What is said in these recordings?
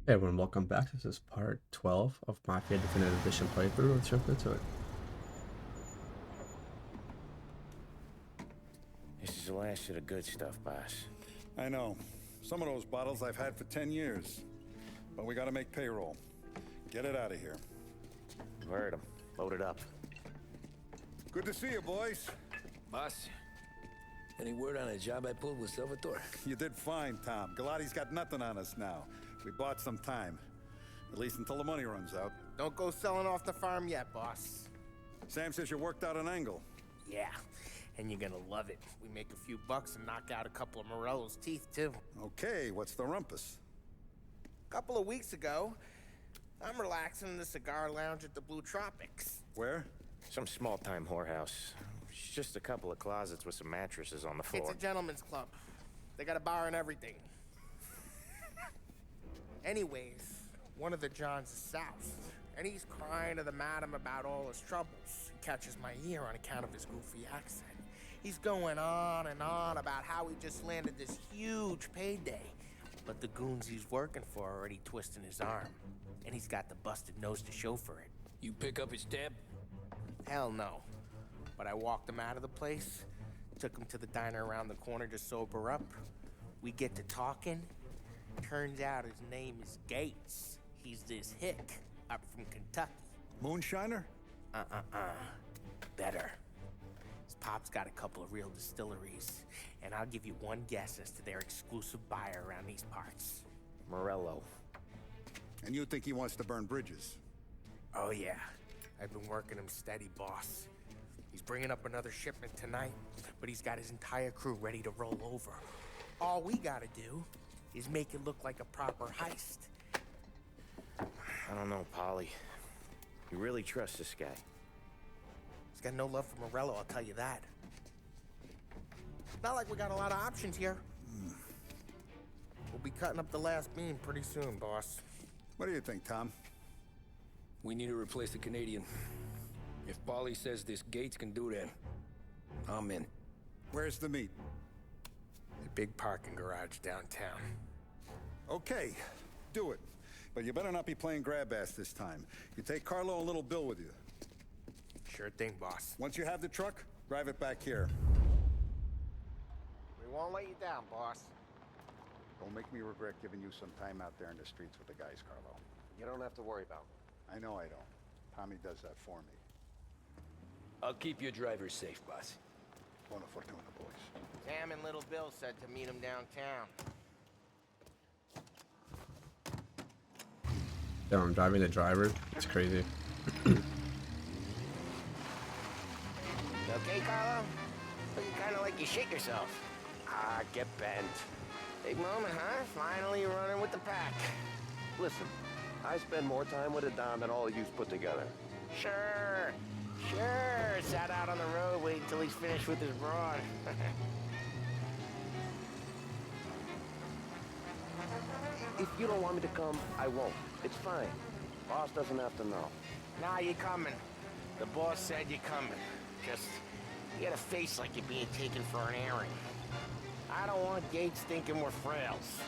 Hey everyone, welcome back. This is part 12 of Mafia Definitive Edition playthrough. Let's jump into it. This is the last of the good stuff, boss. I know. Some of those bottles I've had for 10 years. But we gotta make payroll. Get it out of here. Heard him. Load it up. Good to see you, boys. Boss, any word on a job I pulled with Salvatore? You did fine, Tom. Galati's got nothing on us now. We bought some time. At least until the money runs out. Don't go selling off the farm yet, boss. Sam says you worked out an angle. Yeah, and you're gonna love it. We make a few bucks and knock out a couple of Morello's teeth, too. Okay, what's the rumpus? A couple of weeks ago, I'm relaxing in the cigar lounge at the Blue Tropics. Where? Some small-time whorehouse. It's just a couple of closets with some mattresses on the floor. It's a gentleman's club. They got a bar and everything. Anyways, one of the Johns is south, and he's crying to the madam about all his troubles. He catches my ear on account of his goofy accent. He's going on and on about how he just landed this huge payday, but the goons he's working for are already twisting his arm, and he's got the busted nose to show for it. You pick up his tab? Hell no. But I walked him out of the place, took him to the diner around the corner to sober up. We get to talking. Turns out his name is Gates. He's this hick up from Kentucky. Moonshiner? Better. His pop's got a couple of real distilleries, and I'll give you one guess as to their exclusive buyer around these parts. Morello. And you think he wants to burn bridges? Oh yeah, I've been working him steady, boss. He's bringing up another shipment tonight, but he's got his entire crew ready to roll over. All we gotta do is make it look like a proper heist. I don't know, Polly. You really trust this guy? He's got no love for Morello, I'll tell you that. Not like we got a lot of options here. We'll be cutting up the last beam pretty soon, boss. What do you think, Tom? We need to replace the Canadian. If Polly says this Gates can do that, I'm in. Where's the meet? A big parking garage downtown. Okay, do it. But you better not be playing grab ass this time. You take Carlo and Little Bill with you. Sure thing, boss. Once you have the truck, drive it back here. We won't let you down, boss. Don't make me regret giving you some time out there in the streets with the guys, Carlo. You don't have to worry about me. I know I don't. Tommy does that for me. I'll keep your driver safe, boss. Buona fortuna, boys. Sam and Little Bill said to meet him downtown. Damn, I'm driving the driver. It's crazy. You okay, Carlo? Looking kinda like you shit yourself. Ah, get bent. Big moment, huh? Finally you're running with the pack. Listen, I spend more time with a Don than all of yous put together. Sure. Sat out on the road waiting till he's finished with his broad. If you don't want me to come, I won't. It's fine. Boss doesn't have to know. Nah, you coming. The boss said you're coming. Just, you got a face like you're being taken for an airing. I don't want Gates thinking we're frails.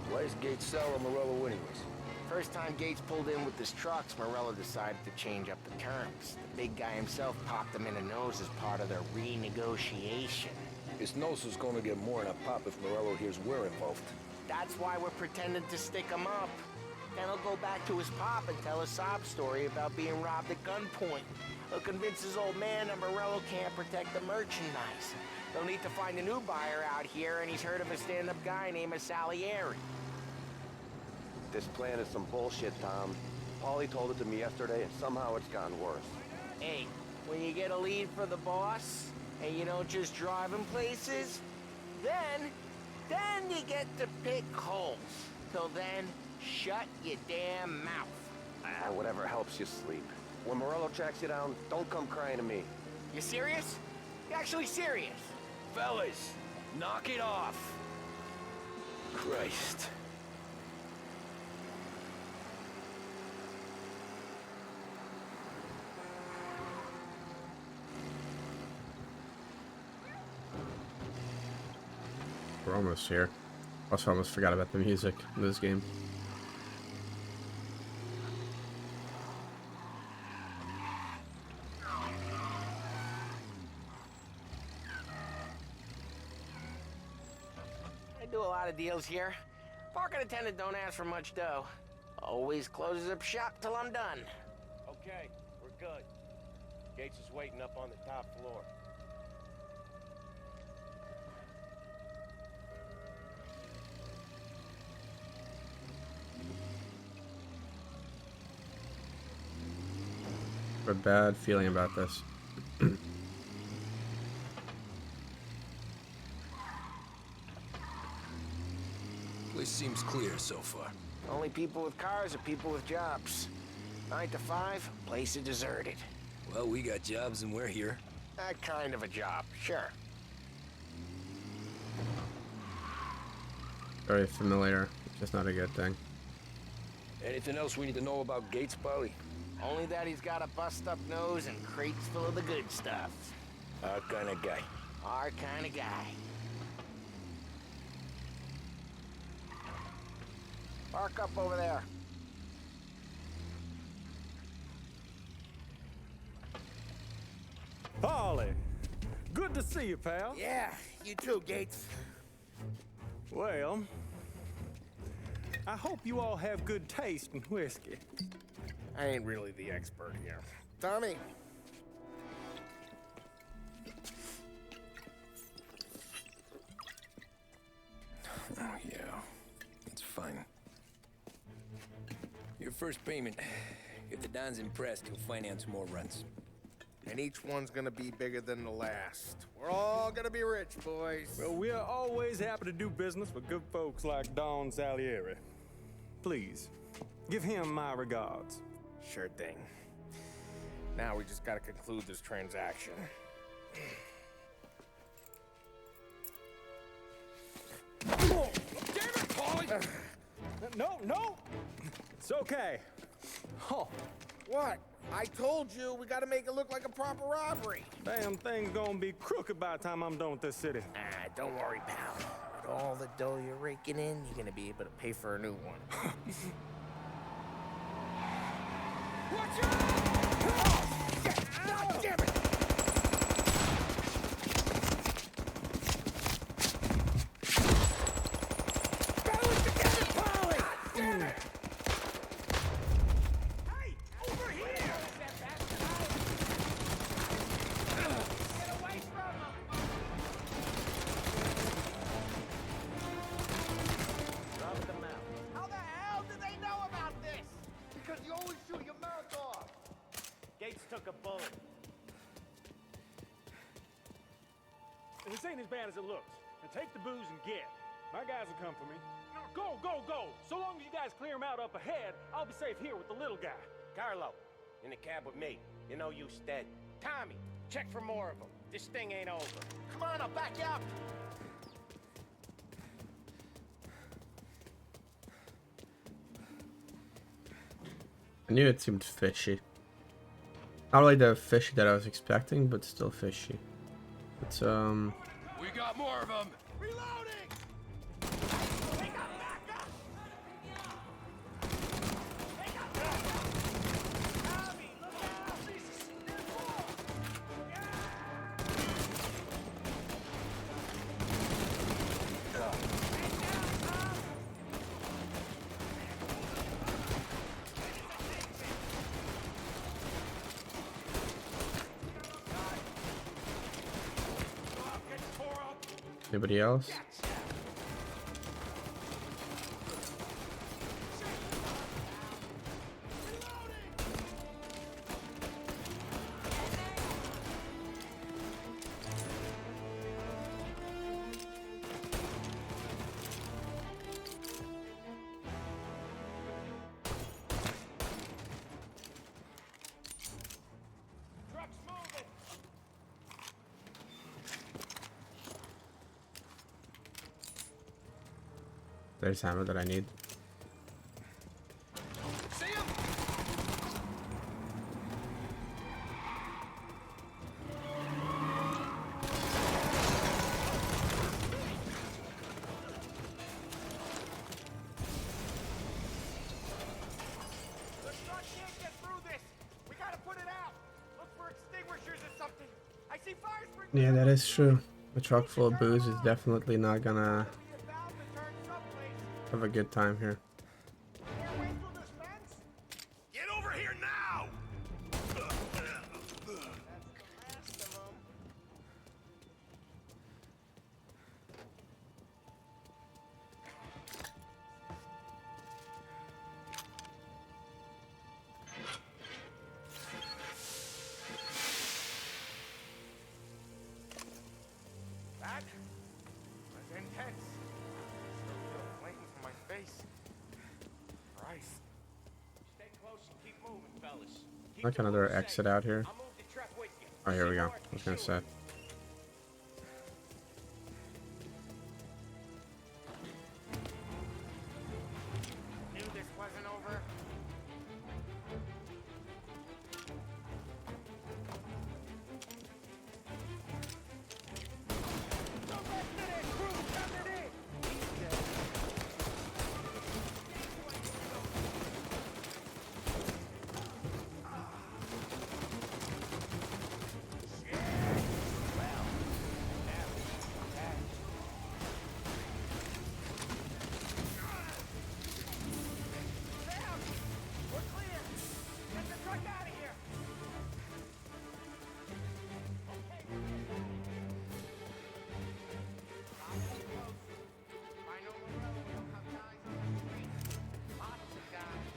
Why is Gates sour on Morello anyways? First time Gates pulled in with his trucks, Morello decided to change up the terms. The big guy himself popped him in the nose as part of their renegotiation. His nose is gonna get more than a pop if Morello hears we're involved. That's why we're pretending to stick him up. Then he'll go back to his pop and tell a sob story about being robbed at gunpoint. He'll convince his old man that Morello can't protect the merchandise. They'll need to find a new buyer out here, and he's heard of a stand-up guy named Salieri. This plan is some bullshit, Tom. Paulie told it to me yesterday, and somehow it's gotten worse. Hey, when you get a lead for the boss, and you don't just drive him places, then you get to pick holes. Till then, shut your damn mouth. Ah, whatever helps you sleep. When Morello tracks you down, don't come crying to me. You serious? You actually serious? Fellas, knock it off. Christ. We're almost here. Also, I almost forgot about the music in this game. I do a lot of deals here. Parking attendant don't ask for much dough. Always closes up shop till I'm done. Okay, we're good. Gates is waiting up on the top floor. I have a bad feeling about this. Place seems clear so far. Only people with cars are people with jobs. 9 to 5, place is deserted. Well, we got jobs and we're here. That kind of a job, sure. Very familiar, just not a good thing. Anything else we need to know about Gates, Polly? Only that he's got a bust-up nose and crates full of the good stuff. Our kind of guy. Our kind of guy. Park up over there. Polly, good to see you, pal. Yeah, you too, Gates. Well, I hope you all have good taste in whiskey. I ain't really the expert here. Tommy. Oh, yeah. It's fine. Your first payment. If the Don's impressed, he'll finance more runs. And each one's gonna be bigger than the last. We're all gonna be rich, boys. Well, we are always happy to do business with good folks like Don Salieri. Please, give him my regards. Sure thing. Now we just gotta conclude this transaction. Oh, damn it, Polly! No! It's okay. Oh, What? I told you we gotta make it look like a proper robbery. damn thing's gonna be crooked by the time I'm done with this city. Ah, don't worry, pal. With all the dough you're raking in, you're gonna be able to pay for a new one. Watch out! God damn it! Balance together, Polly! Damn it! Hey, over here! Get away from him! Drop them out. How the hell did they know about this? Because you always shoot your mouth off. Gates took a bullet. This ain't as bad as it looks. Now take the booze and get. My guys will come for me. Now go! So long as you guys clear him out up ahead, I'll be safe here with the little guy. Carlo, in the cab with me. You know you stead. Tommy, check for more of them. This thing ain't over. Come on, I'll back you up. I knew it seemed fishy. Not really the fishy that I was expecting, but still fishy. It's We got more of them! Reloading! Take up back up! Take up back up! Tommy, look out! There's more! anybody else? Truck's moving! There's ammo that I need. See him? Yeah, that is true. A truck full of booze is definitely not gonna have a good time here. Get over here now! That was intense. Still feel flames in my face. Christ. Stay close and keep moving, fellas. Keep Like the another booze exit safe. out here. I'll move the truck with you. Oh, here we See go. more I was gonna shoot. say. Knew this wasn't over. We're clear. Get the truck out of here. I know Morello will have guys on the street. Lots of guys.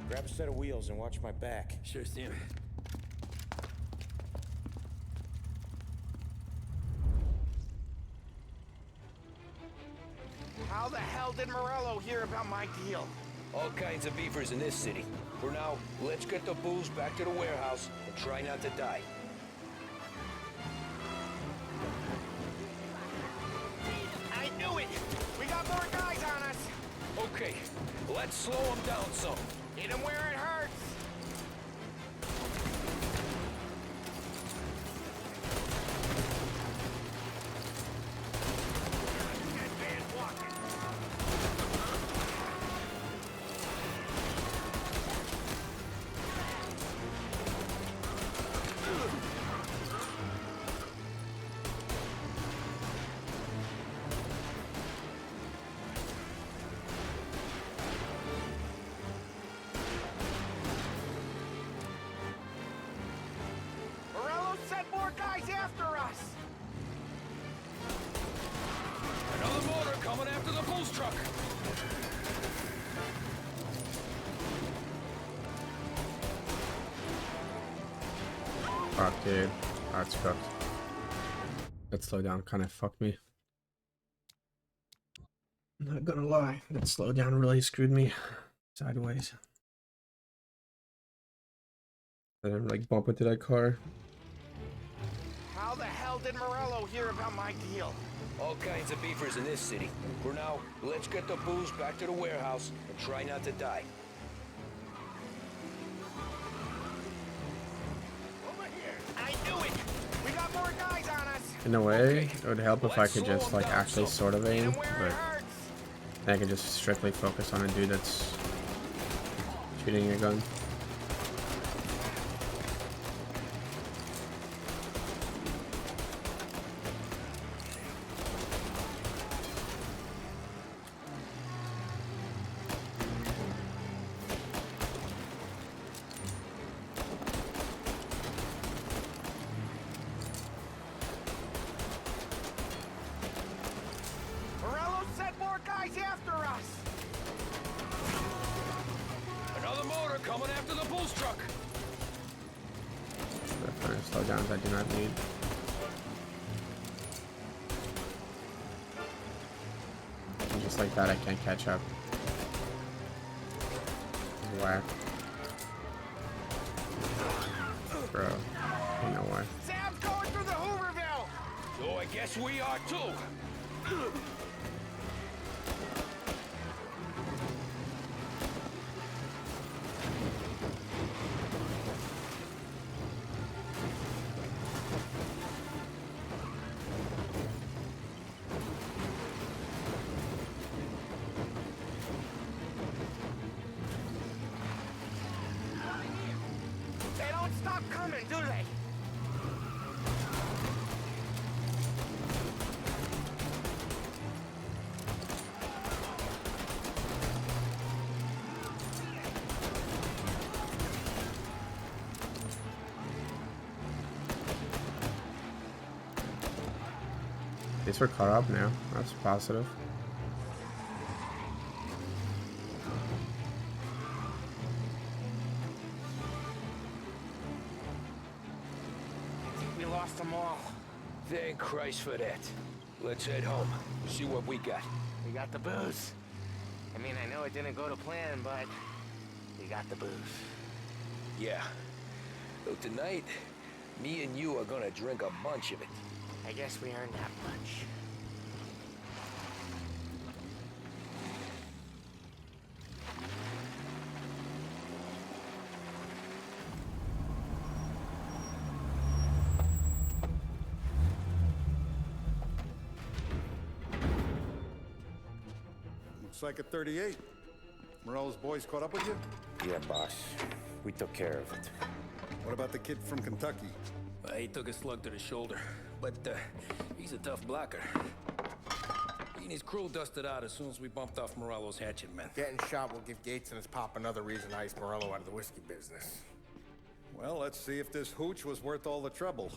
Grab a set of wheels and watch my back. Sure thing. How the hell did Morello hear about my deal? All kinds of beefers in this city. For now, let's get the booze back to the warehouse and try not to die. I knew it! We got more guys on us! Okay, let's slow them down some. Hit them where it hurts! Morello sent more guys after us! Another motor coming after the booze truck. Fuck, dude. That's cooked. That slowdown kind of fucked me. I'm not gonna lie. That slowdown really screwed me sideways. I didn't like bump into that car. How the hell did Morello hear about my deal? All kinds of beefers in this city. For now, let's get the booze back to the warehouse and try not to die. Over here! I knew it! We got more guys on us! In a way, it would help if I Let's could slow just him like down actually some. sort of Hit aim, 'em where it but hurts! I can just strictly focus on a dude that's shooting a gun. Morello sent more guys after us! Another motor coming after the booze truck. The kind of slowdowns I do not need. And just like that, I can't catch up. Whack. Bro, ain't no way. Sam's going through the Hooverville! So I guess we are too. least we're caught up now. That's positive. We lost them all. Thank Christ for that. Let's head home. See what we got. We got the booze. I mean, I know it didn't go to plan, but we got the booze. Yeah. So tonight, me and you are gonna drink a bunch of it. I guess we earned that much. Looks like a 38. Morello's boys caught up with you? Yeah, boss. We took care of it. What about the kid from Kentucky? He took a slug to the shoulder, but he's a tough blocker. He and his crew dusted out as soon as we bumped off Morello's hatchet men. Getting shot will give Gates and his pop another reason to ice Morello out of the whiskey business. Well, let's see if this hooch was worth all the trouble.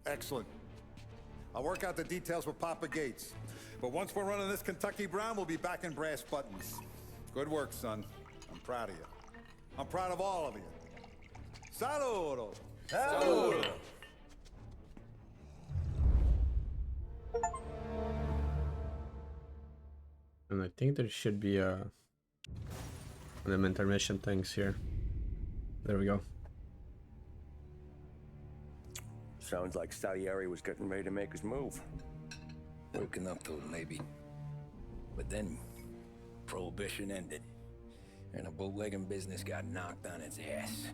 Excellent. I'll work out the details with Papa Gates. But once we're running this Kentucky Brown, we'll be back in brass buttons. Good work, son. I'm proud of you. I'm proud of all of you. Saludo! Saludo! And I think there should be them intermission things here. There we go. Sounds like Salieri was getting ready to make his move. Working up to it, maybe. But then, Prohibition ended. And the bootlegging business got knocked on its ass.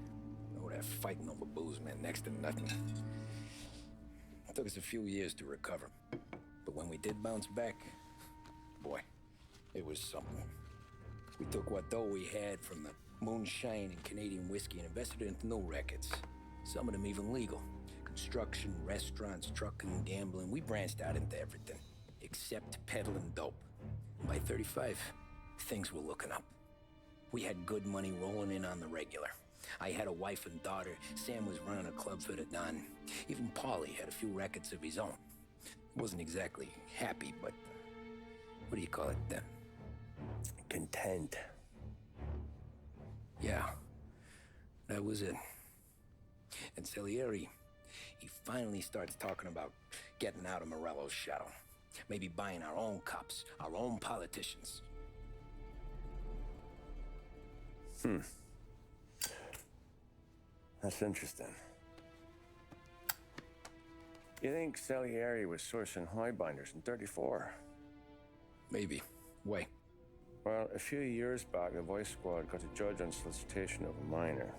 Oh, that fighting over booze meant next to nothing. It took us a few years to recover. But when we did bounce back, boy, it was something. We took what dough we had from the moonshine and Canadian whiskey and invested it into new rackets. Some of them even legal. Construction, restaurants, trucking, gambling. We branched out into everything. Except peddling dope. By 35, things were looking up. We had good money rolling in on the regular. I had a wife and daughter. Sam was running a club for the Don. Even Paulie had a few records of his own. Wasn't exactly happy, but what do you call it then? Content. Yeah, that was it. And Salieri, he finally starts talking about getting out of Morello's shadow. Maybe buying our own cops, our own politicians. That's interesting. You think Salieri was sourcing highbinders in 34? Maybe. Why? Well, a few years back, the Vice Squad got a judge on solicitation of a minor.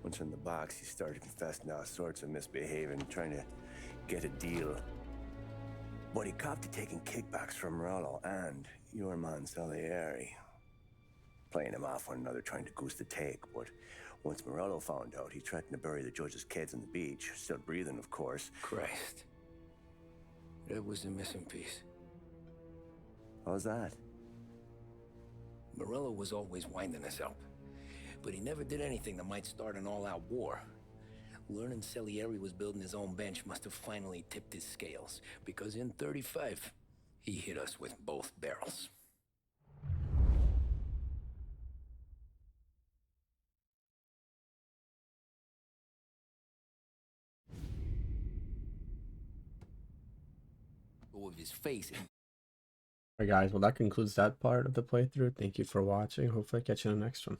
Once in the box, he started confessing all sorts of misbehaving, trying to get a deal. But he copped to taking kickbacks from Morello and your man Salieri. Playing them off one another, trying to goose the take, but once Morello found out, he threatened to bury the judge's kids on the beach. Still breathing, of course. Christ. That was the missing piece. How's that? Morello was always winding us up. But he never did anything that might start an all-out war. Learning Salieri was building his own bench must have finally tipped his scales. Because in 35, he hit us with both barrels. With his face. Alright guys, well that concludes that part of the playthrough. Thank you for watching. Hopefully I catch you in the next one.